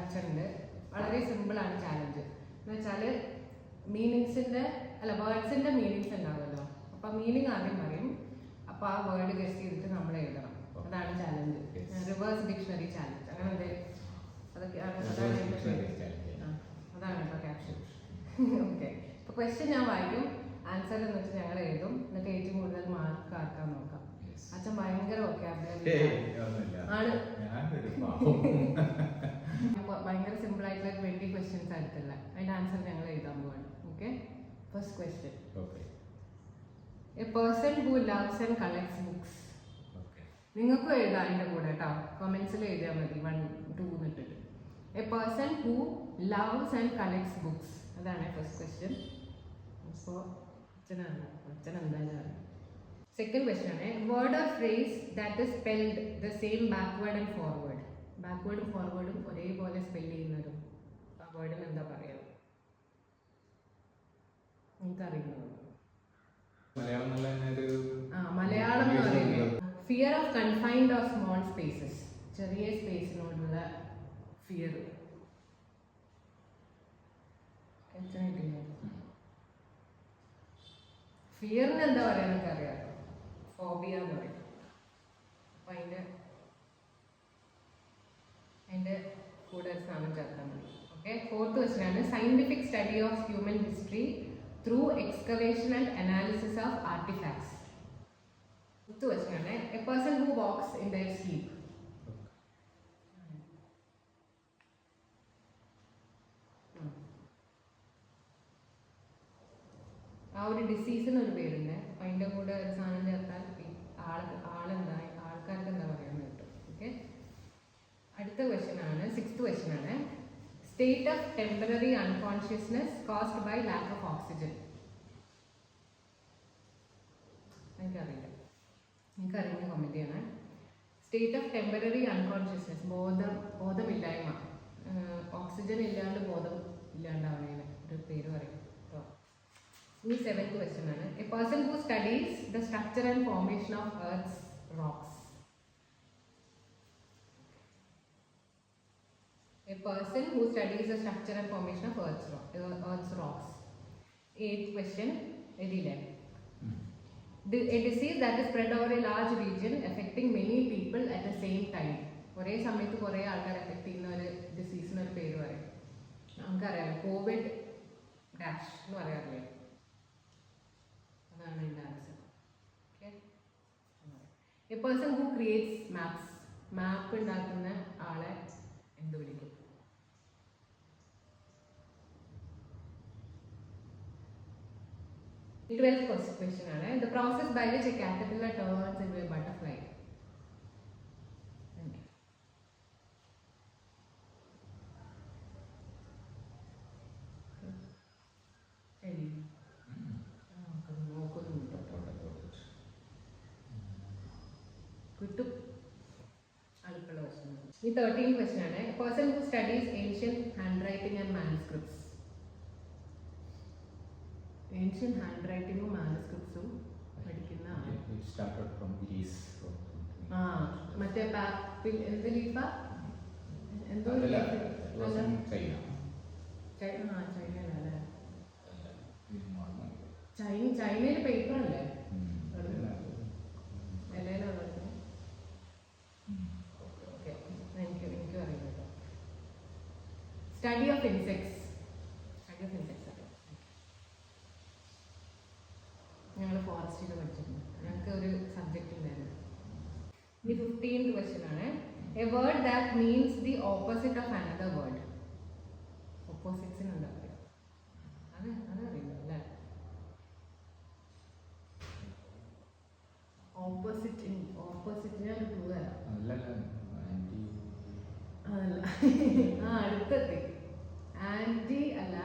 Structure ഉണ്ട്. വളരെ സിമ്പിളാണ് ചാലഞ്ച്. എന്ന് വെച്ചാൽ മീനിങ്സിൻ്റെ വേർഡ്സിൻ്റെ മീനിങ്സ് ഉണ്ടാവുമല്ലോ. അപ്പോൾ മീനിങ് ആദ്യം പറയും, അപ്പോൾ ആ വേർഡ് ഗസ് ചെയ്തിട്ട് നമ്മൾ എഴുതണം. അതാണ് ചാലഞ്ച്. റിവേഴ്സ് ഡിക്ഷണറി ചാലഞ്ച് അങ്ങനെ ഉണ്ട്. അതൊക്കെയാണ് അതാണ് കേട്ടോ ക്യാപ്ഷൻ. ഓക്കെ, ഇപ്പോൾ ക്വസ്റ്റ്യൻ ഞാൻ വായിക്കും, ആൻസർ എന്ന് വെച്ചാൽ ഞങ്ങൾ എഴുതും. എന്നിട്ട് ഏറ്റവും കൂടുതൽ മാർക്ക് ആക്കാൻ നോക്കാം. അച്ഛൻ ഭയങ്കര വൊക്കാബുലറി ആണ്. ഭയങ്കര സിമ്പിൾ ആയിട്ടുള്ള 20 ക്വസ്റ്റ്യൻസ് ആയിട്ടില്ല. അതിന്റെ ആൻസർ ഞങ്ങൾ എഴുതാൻ പോവാണ്. Okay, first question. A person who loves and collects books. നിങ്ങൾക്കും എഴുതാം അതിന്റെ കൂടെ കേട്ടോ. കമന്റ്സിൽ എഴുതിയാൽ മതി 1, 2 എന്നിട്ടിട്ട്. A person who loves and collects books. അതാണ് ഫസ്റ്റ് ക്വസ്റ്റ്യൻ. അപ്പോൾ അച്ഛൻ എന്തായാലും. സെക്കൻഡ് ക്വസ്റ്റ്യൻ ആണ് word or phrase that is spelled the same backward and forward. ബാക്ക്വേർഡും ഫോർവേഡും ഒരേപോലെ സ്പെൽ ചെയ്യുന്നൊരു ആ വേർഡിന് എന്താ പറയുക? എനിക്കറിയുന്നത് മലയാളം എന്ന് പറയുന്നത് fear of confined or small spaces. ചെറിയ സ്പേസിനോടുള്ള ഫിയർ. ഫിയറിന് എന്താ പറയുക എന്നൊക്കെ അറിയാം. ഫോബിയ എന്ന് പറയും. അപ്പം അതിൻ്റെ കൂടെ ഒരു സാധനം ചേർത്താൽ മതി. ഓക്കെ, ഫോർത്ത് ക്വസ്റ്റ്യൻ ആണ് scientific study of human history through excavation and analysis of artifacts. Fifth question ആണ് a person who walks in their sleep. ആ ഒരു ഡിസീസിന് ഒരു പേരുണ്ട്. അപ്പം അതിൻ്റെ കൂടെ ഒരു സാധനം ചേർത്താൽ ആളെന്താ ആൾക്കാർക്ക് എന്താ പറയാൻ കിട്ടും. ഓക്കെ, അടുത്ത ക്വസ്റ്റ്യൻ ആണ് സിക്സ്ത് ക്വസ്റ്റ്യൻ ആണ് state of temporary unconsciousness caused by lack of oxygen. എനിക്കറിയില്ല, എനിക്കറിയുന്ന കമൻറ്റ് ചെയ്യണം. സ്റ്റേറ്റ് ഓഫ് ടെമ്പററി അൺകോൺഷ്യസ്നെസ്, ബോധമില്ലായ്മ. ഓക്സിജൻ ഇല്ലാണ്ട് ബോധം ഇല്ലാണ്ടാവുന്നതിന് ഒരു പേര് പറയും. ഇനി സെവൻത് ക്വസ്റ്റ്യൻ ആണ് a person who studies the structure and formation of earth's rocks. A person who studies the structure and formation of Earth's rocks. Eighth question, a disease that is spread over a large region affecting many people at the same time. ഒരേ സമയത്ത് കുറേ ആൾക്കാർ effect ചെയ്യുന്ന ഒരു ഡിസീസിന് ഒരു പേര് പറയും. നമുക്കറിയാം, കോവിഡ് ഡാഷ് എന്ന് പറയാറില്ലേ, അതാണ് എൻ്റെ answer. Okay, a person who creates maps. Map ഉണ്ടാക്കുന്ന ആളെ എന്ത് വിളിക്കും? The 12th question ആണ് the process by which a caterpillar turns into a butterfly. കിട്ടും. അടുത്തുള്ള ക്വസ്റ്റ്യൻ. ഈ 13th ക്വസ്റ്റ്യൻ ആണ് a person who studies ancient handwriting and manuscripts. Ancient handwriting മാനുസ്ക്രിപ്റ്റ്സും പഠിക്കുന്ന മറ്റേ പാപ്പിൽ എന്ത് ലീഫാ എന്തോ ചൈനയിലല്ലേ? ചൈനയിൽ പേപ്പർ അല്ലേ? എനിക്കും അറിയില്ല. Study of insects. ഞങ്ങൾ ഫോറസ്റ്റിൽ പഠിച്ചിട്ടുണ്ട്. ഞങ്ങൾക്ക് ഒരു സബ്ജക്റ്റ് ഉണ്ടായിരുന്നു. ഇനി 15th ക്വസ്റ്റ്യൻ ആണ് a word that means the opposite of another word. ഓപ്പോസിറ്റ്സിന് എന്താ പറയുക? അതറിയില്ല അല്ലേ? ഓപ്പോസിറ്റിന് ഒരു ക്ലൂ തരാം. അതല്ല, അടുത്തെത്തി. ആന്റി അല്ല,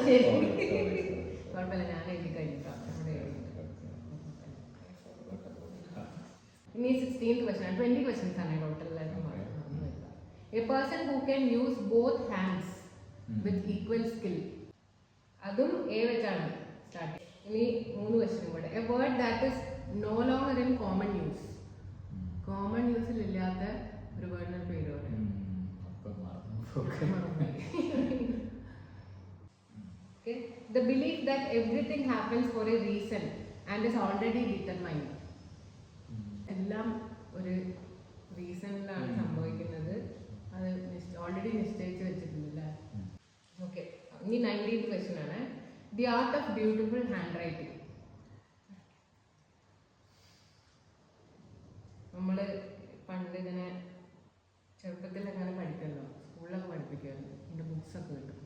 ശരി, കുഴപ്പമില്ല, ഞാൻ എഴുതി കഴിഞ്ഞിട്ടോ. ഇനി 16th ക്വസ്റ്റ്യൻ. 20 ക്വസ്റ്റ്യൻസ് ആണ് ടോട്ടലായിട്ട്. A person who can use both hands with equal skill. അതും എ വെച്ചാണ് സ്റ്റാർട്ട്. ഇനി 3 ക്വസ്റ്റ്യൻ കൂടെ. A word that is no longer in common use. Okay. Okay. The belief that everything happens for a reason and is already determined. എല്ലാം ഒരു റീസണിലാണ് സംഭവിക്കുന്നത്. അത് already നിശ്ചയിച്ച് വെച്ചിട്ടുണ്ടല്ലേ. Okay, ഇനി 19th ക്വസ്റ്റ്യൻ ആണ്. The art of beautiful hand writing. നമ്മൾ പണ്ട് ഇങ്ങനെ ചെറുപ്പത്തിൽ അങ്ങനെ പഠിക്കല്ലോ, സ്കൂളിലൊക്കെ പഠിപ്പിക്കുമല്ലോ, എൻ്റെ ബുക്സൊക്കെ കിട്ടും.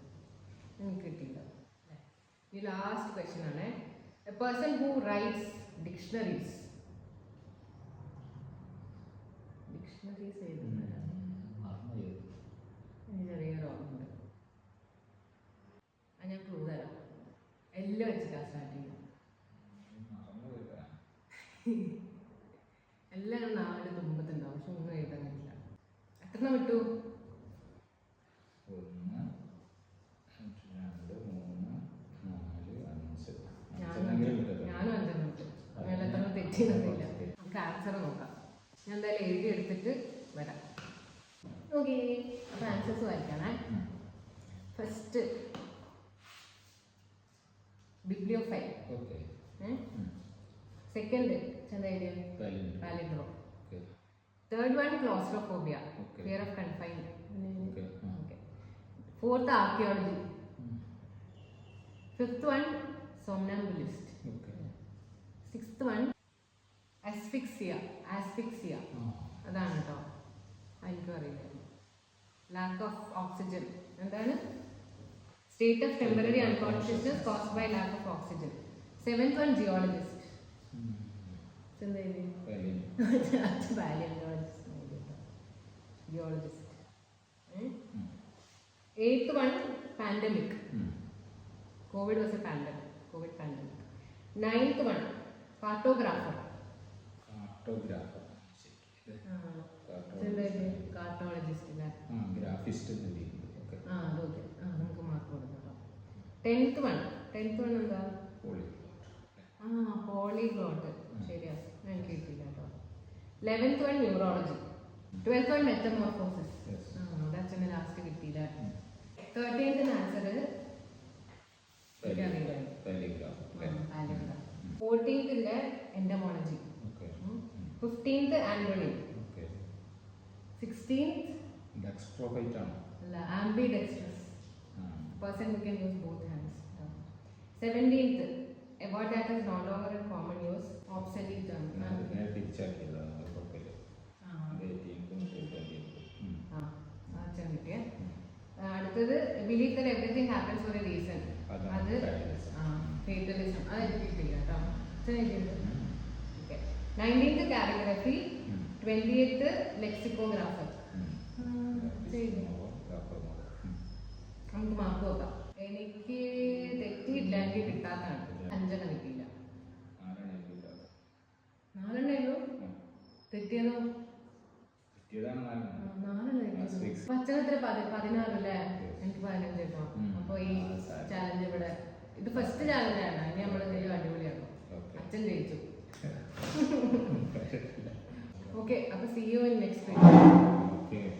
എനിക്ക് കിട്ടിയില്ല. ഈ ലാസ്റ്റ് ക്വസ്റ്റ്യൻ ആണ്. A person who rights dictionaries. Dictionaries എഴുതുന്നത് എനിക്ക് ചെറിയ ഓർമ്മയുണ്ട്. അത് ഞാൻ ക്ലൂ തരാം. എല്ലാം വെച്ചിട്ടാണ് സ്റ്റാർട്ട് ചെയ്യുന്നത്. എല്ലാം നാവിൻ്റെ തുമ്പത്തുണ്ടാവും, പക്ഷെ ഒന്നും എഴുതാൻ പറ്റില്ല. എത്ര വിട്ടു? 1, 2, 3, 4, 5. ഞാനും 5 വിട്ടു. അങ്ങനെ എത്ര തെറ്റിയൊന്നുമില്ല. നമുക്ക് ആൻസർ നോക്കാം. ഞാൻ എന്തായാലും എഴുതി എടുത്തിട്ട് വരാം. ഓക്കെ, അപ്പോൾ ആൻസേഴ്സ് വായിക്കാണേ. First bibliophile. Second palindrome. Third one claustrophobia, fear of confinement. Fourth archaeology. Fifth one somnambulist. Sixth one asphyxia. അതാണ് കേട്ടോ, എനിക്കും അറിയില്ലായിരുന്നു. Lack of oxygen. എന്താണ്? State of temporary unconsciousness caused by lack of oxygen. Seventh one geologist. Eighth one pandemic. COVID was a pandemic. COVID pandemic. Ninth one cartographer. Cartologist. Graphist. നമുക്ക് mark കൊടുക്കാം. 10th one എന്താ? പോളിഗ്ലോട്ട്. ശരിയാ, എനിക്ക് കിട്ടില്ല കേട്ടോ. 11th one neurology. 12th one metamorphosis. അതച്ഛന് last കിട്ടിയില്ല. 13th answer 14th entomology. 15th antonym. 16th അല്ല, ambidextrous. person who can use both hands. 17th a word that is no longer in common use, obsolete. അടുത്തത് believe that everything happens four A reason. അത് ഫേറ്റലിസം. അത് എനിക്ക് കിട്ടില്ല കേട്ടോ. Okay. 19th calligraphy. 20th lexicographer. നമുക്ക് mark നോക്കാം. എനിക്ക് തെറ്റിയില്ല, എനിക്ക് കിട്ടാത്തതാണ്. 5 കിട്ടിയില്ല. 4 തെറ്റിയതോ? 4 പച്ചനത്തിന് 16 അല്ലേ? എനിക്ക് 15 കേട്ടോ. അപ്പോൾ ഈ ചാലഞ്ച് ഇവിടെ ഇത് ഫസ്റ്റ് ചാലഞ്ചാണ്. ഇനി നമ്മൾ എന്തെങ്കിലും അടിപൊളിയാക്കും. അച്ഛൻ ജയിച്ചു. ഓക്കെ, അപ്പോൾ C you in next video.